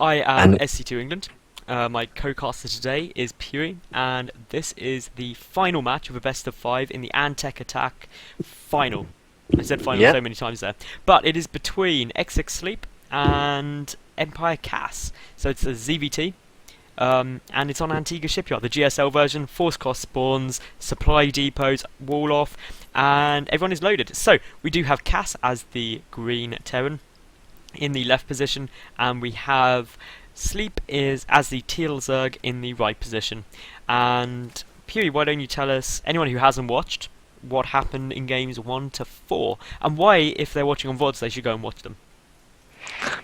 I am And SC2 England. My co-caster today is Pughy, and this is the final match of a best of 5 in the Antec Attack final. I said final yeah, so many times there. But it is between xSixSleep and EmpireKas. So it's a ZVT, and it's on Antigua Shipyard, the GSL version, force cost spawns, supply depots, wall off, and everyone is loaded. So we do have Cass as the green Terran in the left position, and we have Sleep is as the teal Zerg in the right position. And Puri, why don't you tell us, anyone who hasn't watched, what happened in games 1 to 4, and why, if they're watching on VODs, they should go and watch them.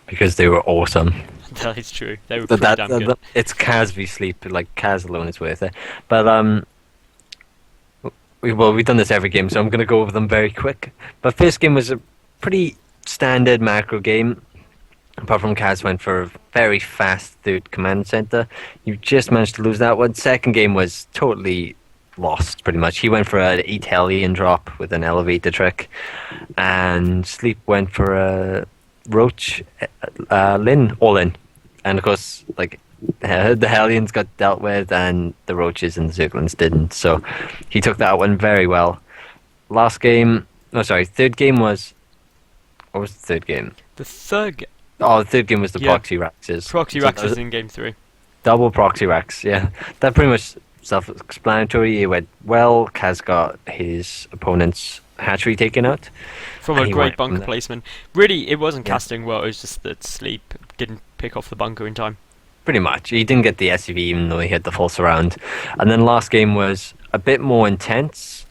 because they were awesome. That is true. They were That, pretty that, damn that, good. that- it's Kaz v Sleep. Like Kaz alone is worth it. But we've done this every game, so I'm gonna go over them very quick. But first game was a pretty standard macro game. Apart from Kaz went for a very fast third command center. You just managed to lose that one. Second game was totally lost, pretty much. He went for an 8 Hellion drop with an elevator trick. And Sleep went for a Roach Lin, all in. And of course, like, the Hellions got dealt with and the Roaches and the Zerglings didn't. So he took that one very well. Last game, third game was... What was the third game? The third Oh, the third game was the Yeah. Proxy Raxes. Proxy So Rax that was is in game 3. double Proxy Rax, yeah. That pretty much self-explanatory. It went well. Kaz got his opponent's hatchery taken out. From And a he great went from bunker there. placement. Really, it wasn't Yeah. casting well, it was just that Sleep didn't pick off the bunker in time. Pretty much. He didn't get the SCV even though he had the false around. And then last game was a bit more intense,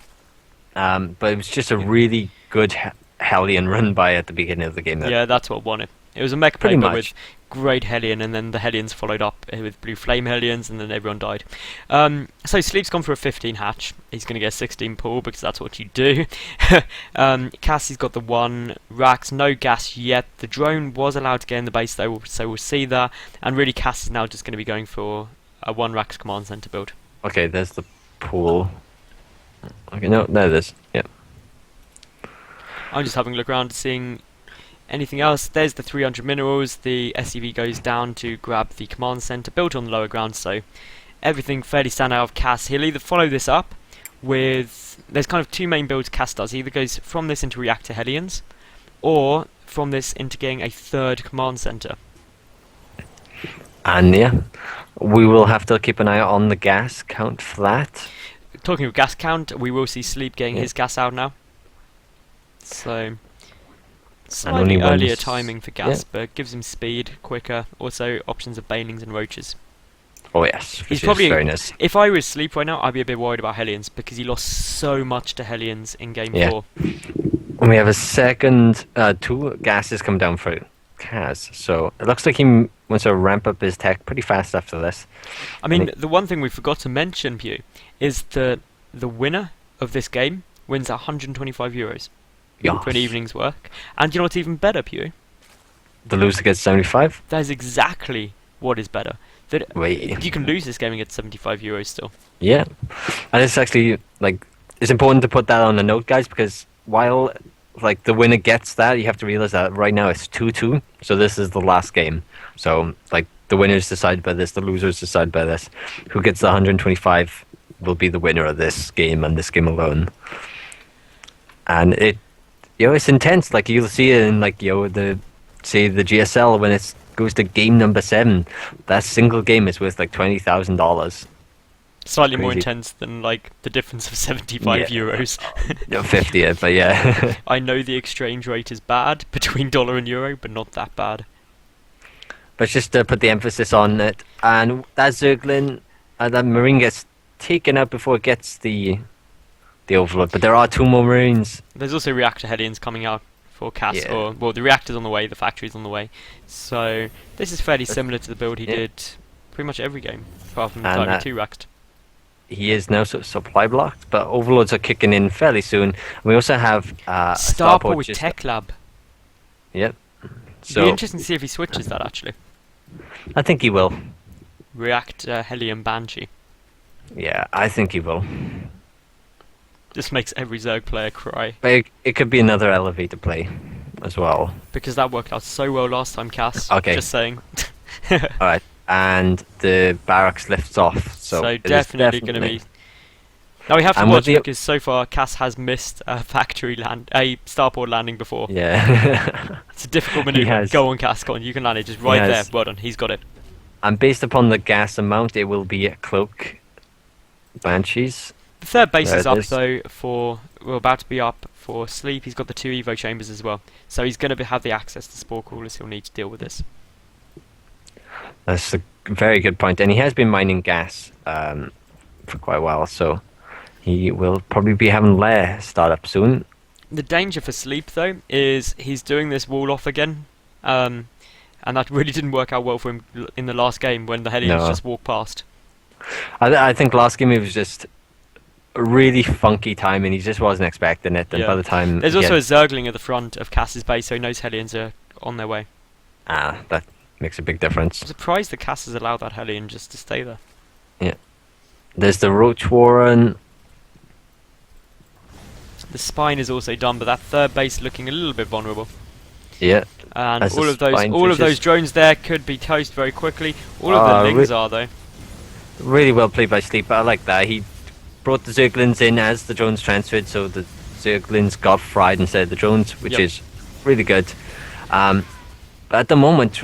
but it was just a really good Hellion run by at the beginning of the game. Yeah, that's what won it. It was a mech Pretty paper much. with great Hellion, and then the Hellions followed up with blue flame Hellions, and then everyone died. So Sleep's gone for a 15 hatch. He's going to get a 16 pull because that's what you do. Cassie's got the 1 Rax, no gas yet. The drone was allowed to get in the base though, so we'll see that. And really, Cass is now just going to be going for a 1 Rax command center build. Okay, there's the pool. Okay, no, there it is. Yeah. I'm just having a look around, seeing anything else. There's the 300 minerals. The SCV goes down to grab the command center built on the lower ground, so everything fairly stand out of Cass. He'll either follow this up with... There's kind of 2 main builds Cass does. He either goes from this into reactor Hellions, or from this into getting a 3rd command center. And yeah, we will have to keep an eye on the gas count for that. Talking of gas count, we will see Sleep getting Yeah. his gas out now. So... only Slightly earlier one's- timing for gas, but gives him speed, quicker, also options of banelings and roaches. Oh yes, He's which is probably- very nice. If I was Sleep right now, I'd be a bit worried about Hellions, because he lost so much to Hellions in game Yeah. 4. And we have a second 2 gases come down for Kaz, so it looks like he wants to ramp up his tech pretty fast after this. I mean, And the one thing we forgot to mention, Pew, is that the winner of this game wins €125 for an evening's work. And you know what's even better, Pew? The loser gets 75. That is exactly what is better. That Wait, you can lose this game and get €75 still. yeah, and it's actually like it's important to put that on the note, guys, because while like the winner gets that, you have to realize that right now it's 2-2, so this is the last game. So like the winners decided by this, the losers decided by this. Who gets the 125 will be the winner of this game and this game alone. And it's intense. Like you'll see it in like the GSL when it goes to game number 7. That single game is worth like $20,000. Slightly more Crazy. intense than like the difference of €75. No, 50, but yeah. I know the exchange rate is bad between dollar and euro, but not that bad. But just to put the emphasis on it, and that Zerglin, that Marine gets taken out before it gets the overload. But there are 2 more Marines. There's also reactor Hellions coming out for Cass, Yeah. or well, the reactor's on the way, the factory's on the way. So this is fairly similar to the build he Yeah. did pretty much every game, apart from And, Titan 2 racked. He is now sort of supply blocked, but overloads are kicking in fairly soon. We also have a Starport with just- Tech Lab. Yep. It'd be So interesting to see if he switches that actually. I think he will. Reactor Helium Banshee. Yeah, I think he will. Just makes every Zerg player cry. But it could be another elevator play as well. Because that worked out so well last time, Cass. Okay. Just saying. Alright, and the barracks lifts off. So, it is definitely going to be. Now we have to And watch with the- because so far Cass has missed a a starport landing before. Yeah. It's a difficult He maneuver. has. Go on, Cass, go on. You can land it just right there. has. Well done. He's got it. And based upon the gas amount, it will be a cloak Banshees. The third base There is it up is. though for we're about to be up for Sleep. He's got the 2 Evo chambers as well, so he's going to have the access to spore coolers. He'll need to deal with this. That's a very good point. And he has been mining gas for quite a while, so he will probably be having Lair start up soon. The danger for Sleep though is he's doing this wall off again, and that really didn't work out well for him in the last game when the Hellions No. just walked past. I think last game it was just a really funky time, and he just wasn't expecting it. And Yeah. by the time There's he also a had- Zergling at the front of Cass's base, so he knows Hellions are on their way. that makes a big I'm difference. surprised that Cass has allowed that Hellion just to stay there. There's the Roach Warren. The spine is also done, but that third base looking a little bit vulnerable. Yeah, And As the all of those spine those pushes. drones there could be toast very quickly. All of the Lings are though. really well played by Sleep. I like that. He brought the Zerglings in as the drones transferred, so the Zerglings got fried instead of the drones, which Yep. is really good. But at the moment,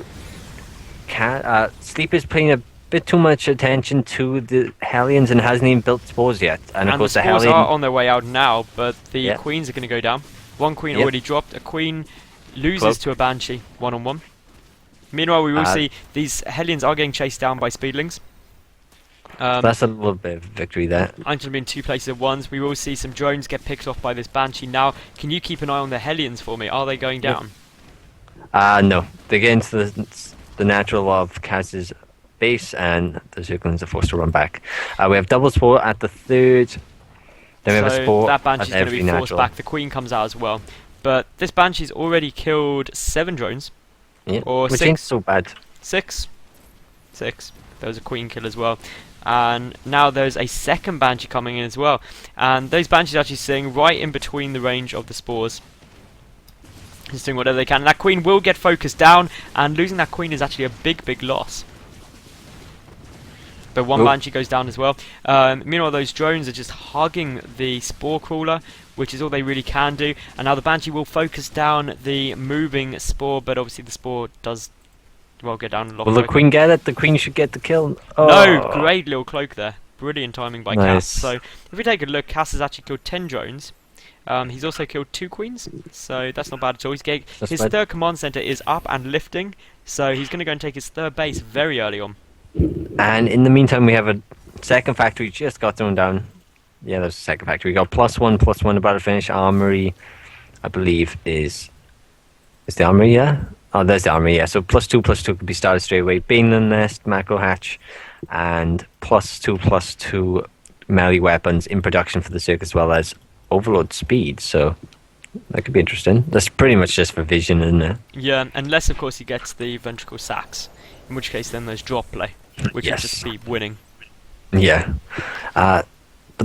Sleep is paying a bit too much attention to the Hellions and hasn't even built spores yet. And of And the course, the spores Hellion. are on their way out now, but the Yeah. queens are going to go down. One queen Yep. already dropped. A queen loses Cloak. to a Banshee, 1-on-1. Meanwhile, we will Uh, see these Hellions are getting chased down by Speedlings. That's a little bit of victory there. I'm going to be in 2 places at once. We will see some drones get picked off by this Banshee. Now, can you keep an eye on the Hellions for me? Are they going Yep. down? No, they get into the natural of Kaz's base, and the Zerglings are forced to run back. We have double spore at the third. Then we have a So spore that at Banshee's going to every be forced natural. back. The queen comes out as well. But this Banshee's already killed 7 drones. Yeah, or which 6. ain't so bad. 6. There was a queen kill as well. And now there's a second Banshee coming in as well. And those Banshees are actually sitting right in between the range of the spores. Just doing whatever they can. And that queen will get focused down, and losing that queen is actually a big, big loss. But one Oop. Banshee goes down as well. Meanwhile, those drones are just hugging the spore crawler, which is all they really can do. And now the Banshee will focus down the moving spore, but obviously the spore does, well, get down a lot Will the quicker. queen get it? The queen should get the kill. No, Oh. great little cloak there. Brilliant timing by Nice. Cass. So if we take a look, Cass has actually killed 10 drones. He's also killed 2 queens, so that's not bad at all. That's His bad. third command center is up and lifting, so he's going to go and take his third base very early on. And in the meantime, we have a second factory just got thrown down. Yeah, there's a second factory. We got +1/+1 about to finish. Armory, I believe, is the armory, yeah? Oh, there's the armory, yeah. So +2/+2 could be started straight away. Baneland Nest, Macro Hatch, and +2/+2 melee weapons in production for the Cirque, as well as Overload Speed. So that could be interesting. That's pretty much just for vision, isn't it? Yeah, unless of course he gets the ventricle sacks, in which case then there's drop play, which Yes. would just be winning. Yeah. But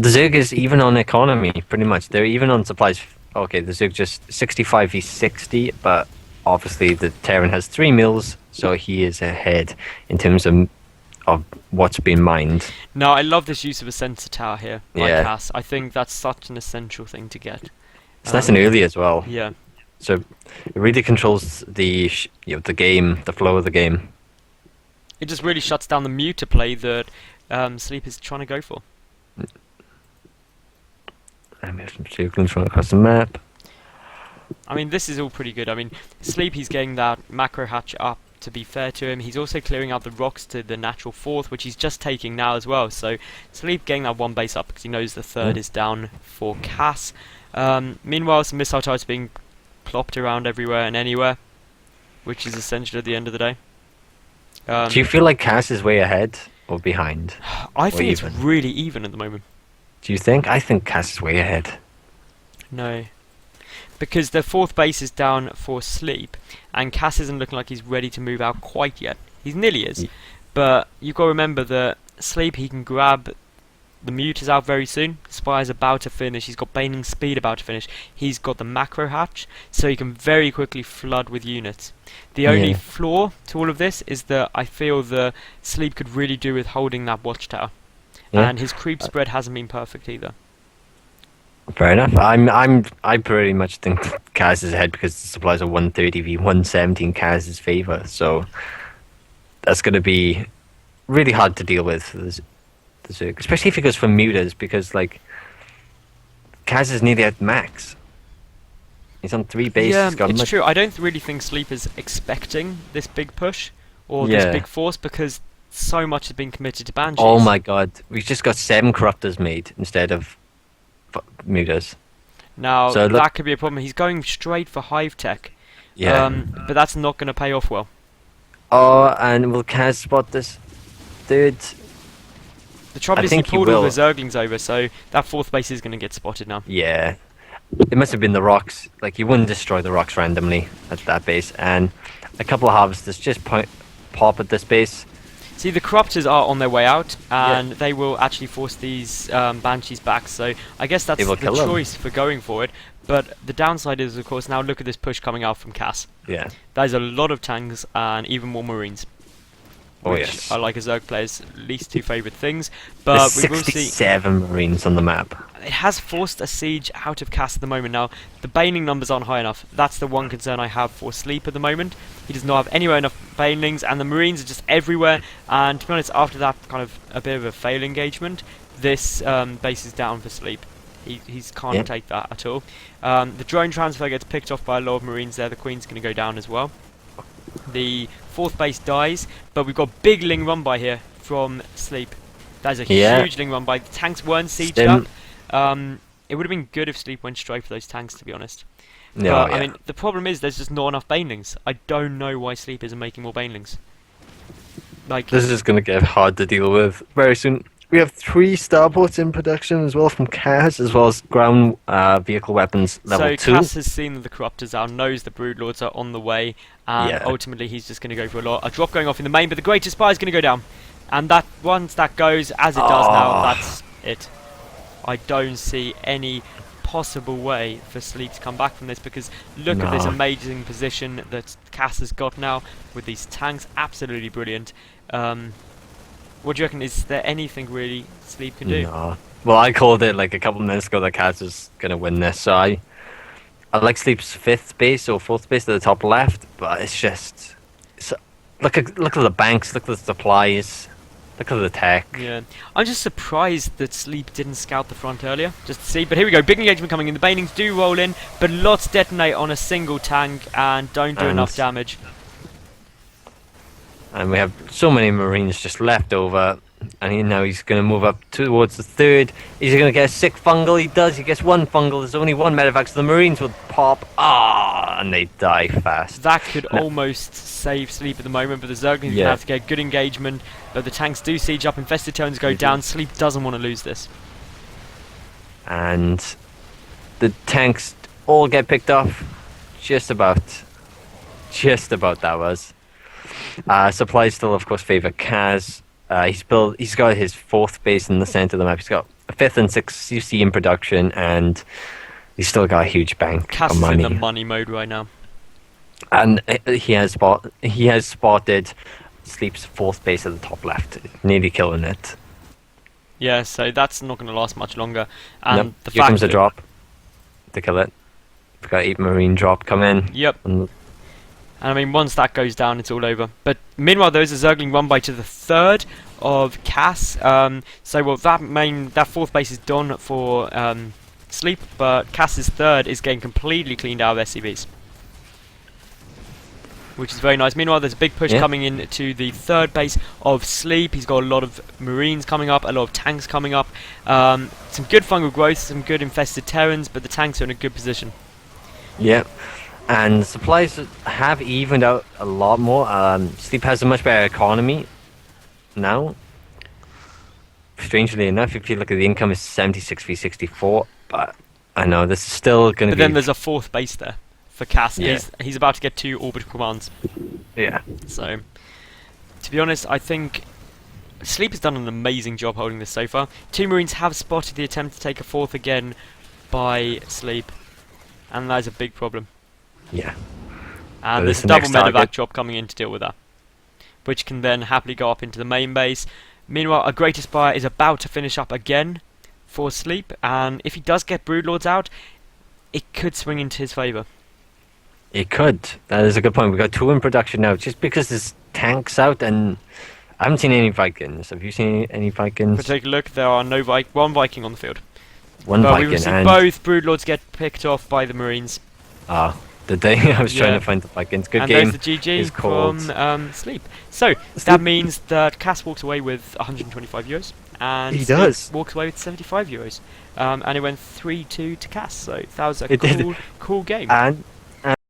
the Zerg is even on economy, pretty much. They're even on supplies. Okay, the Zerg just 65 v 60, but obviously the Terran has 3 mills, so he is ahead in terms of what's being mined. No, I love this use of a sensor tower here by Yeah. Cass. I think that's such an essential thing to get. It's nice and early as well. Yeah. So it really controls the the game, the flow of the game. It just really shuts down the muter play that Sleep is trying to go for. And we have some Zerglings running across the map. I mean, this is all pretty good. I mean, Sleep, he's getting that macro hatch up, to be fair to him. He's also clearing out the rocks to the natural 4th, which he's just taking now as well. So Sleep getting that 1 base up because he knows the 3rd is down for Cass. Meanwhile, some missile types being plopped around everywhere and anywhere, which is essential at the end of the day. Do you feel like Cass is way ahead or behind? I think it's even? really even at the moment. Do you think? I think Cass is way ahead. No. Because the 4th base is down for Sleep, and Cass isn't looking like he's ready to move out quite yet. He nearly is. Ye- But you've got to remember that Sleep, he can grab the mute is out very soon. Spire's about to finish. He's got Baning Speed about to finish. He's got the macro hatch, so he can very quickly flood with units. The only flaw to all of this is that I feel the Sleep could really do with holding that watchtower, and his creep spread hasn't been perfect either. Fair enough. I pretty much think Kaz is ahead because the supplies are 130 v 170 in Kaz's favor. So that's going to be really hard to deal with for the Zerg, especially if he goes for mutas, because like Kaz is nearly at max. He's on 3 bases. Yeah, it's true. I don't really think Sleep is expecting this big push or this big force because so much has been committed to Banshees. Oh my god, we've just got 7 corruptors made instead of mutas. Now so that could be a problem. He's going straight for Hive Tech. Yeah. But that's not going to pay off well. Oh, and will Kaz spot this? Dude. The trouble is he pulled all the Zerglings over, so that 4th base is going to get spotted now. Yeah. It must have been the rocks. Like, you wouldn't destroy the rocks randomly at that base. And a couple of harvesters just pop at this base. See, the Corruptors are on their way out, and they will actually force these Banshees back, so I guess that's the choice for going for it. But the downside is, of course, now look at this push coming out from Cass. Yeah. There's a lot of tanks and even more Marines. Oh, yes. I like a Zerg player's least 2 favourite things, but we will see 67 Marines on the map. It has forced a siege out of Cass at the moment. Now, the Baneling numbers aren't high enough. That's the one concern I have for Sleep at the moment. He does not have anywhere enough Banelings, and the Marines are just everywhere. And to be honest, after that kind of a bit of a fail engagement, this base is down for Sleep. He can't take that at all. The drone transfer gets picked off by a lot of Marines there. The Queen's going to go down as well. The 4th base dies, but we've got big Ling run by here from Sleep. That is a huge Ling run by. The tanks weren't sieged up. It would have been good if Sleep went straight for those tanks, to be honest. No, but, I mean, the problem is there's just not enough Banelings. I don't know why Sleep isn't making more Banelings. Like, this is going to get hard to deal with very soon. We have 3 starports in production as well from Kaz, as well as ground vehicle weapons level 2. So Kaz has seen that the Corruptors are, knows the Broodlords are on the way, and ultimately he's just going to go for a lot. A drop going off in the main, but the Greatest Spire is going to go down. And that once that goes, as it does now, that's it. I don't see any possible way for Sleep to come back from this, because look at this amazing position that Cass has got now with these tanks. Absolutely brilliant. What do you reckon? Is there anything really Sleep can do? No. Well, I called it like a couple of minutes ago that Cass was going to win this, so I like Sleep's 5th base or 4th base at the top left, but it's just look at the banks, look at the supplies. Look at the tech. Yeah, I'm just surprised that Sleep didn't scout the front earlier, just to see. But here we go, big engagement coming in. The Banelings do roll in, but lots detonate on a single tank and don't do enough damage. And we have so many Marines just left over. And now he's going to move up towards the 3rd. Is he going to get a 6th fungal? He does. He gets 1 fungal. There's only 1 medevac, so the Marines will pop. And they die fast. That could almost save Sleep at the moment, but the Zerglings have to get good engagement. But the tanks do siege up. Infested Terrans go down. Sleep doesn't want to lose this. And the tanks all get picked off. Just about that was. Supplies still, of course, favour Kaz. He's got his 4th base in the center of the map. He's got a 5th and 6th UC in production, and he's still got a huge bank of money. Cass is in the money mode right now, and he has spotted Sleep's 4th base at the top left, nearly killing it. Yeah, so that's not going to last much longer. And the here comes a drop to kill it. We've got 8 Marine drop come in. Yep. And I mean, once that goes down, it's all over. But meanwhile, there's a Zergling run by to the 3rd of Cass. So, well, that 4th base is done for Sleep, but Cass's 3rd is getting completely cleaned out of SCVs, which is very nice. Meanwhile, there's a big push coming in to the 3rd base of Sleep. He's got a lot of Marines coming up, a lot of tanks coming up. Some good fungal growth, some good infested Terrans, but the tanks are in a good position. Yep. And supplies have evened out a lot more. Sleep has a much better economy now. Strangely enough, if you look at the income, it's 76 v 64. But I know this is still going to be... But then there's a 4th base there for Cass. Yeah. He's about to get 2 orbital commands. Yeah. So, to be honest, I think Sleep has done an amazing job holding this so far. 2 Marines have spotted the attempt to take a 4th again by Sleep, and that is a big problem. Yeah. And So there's this a is the double next medevac target. job coming in to deal with that, which can then happily go up into the main base. Meanwhile, a Great Aspire is about to finish up again for Sleep, and if he does get Broodlords out, it could swing into his favour. It could. That is a good point. We've got 2 in production now, just because there's tanks out, and I haven't seen any Vikings. Have you seen any Vikings? But take a look, there are no one Viking on the field. One But we Viking, will see and both Broodlords get picked off by the Marines. did they? I was trying Yeah. to find the Vikings. Good And game. there's the GG is called. from Sleep. So, that Sleep- means that Cass walks away with 125 euros, and He Sleep does. walks away with 75 euros. And it went 3-2 to Cass, so that was a It did. cool game. And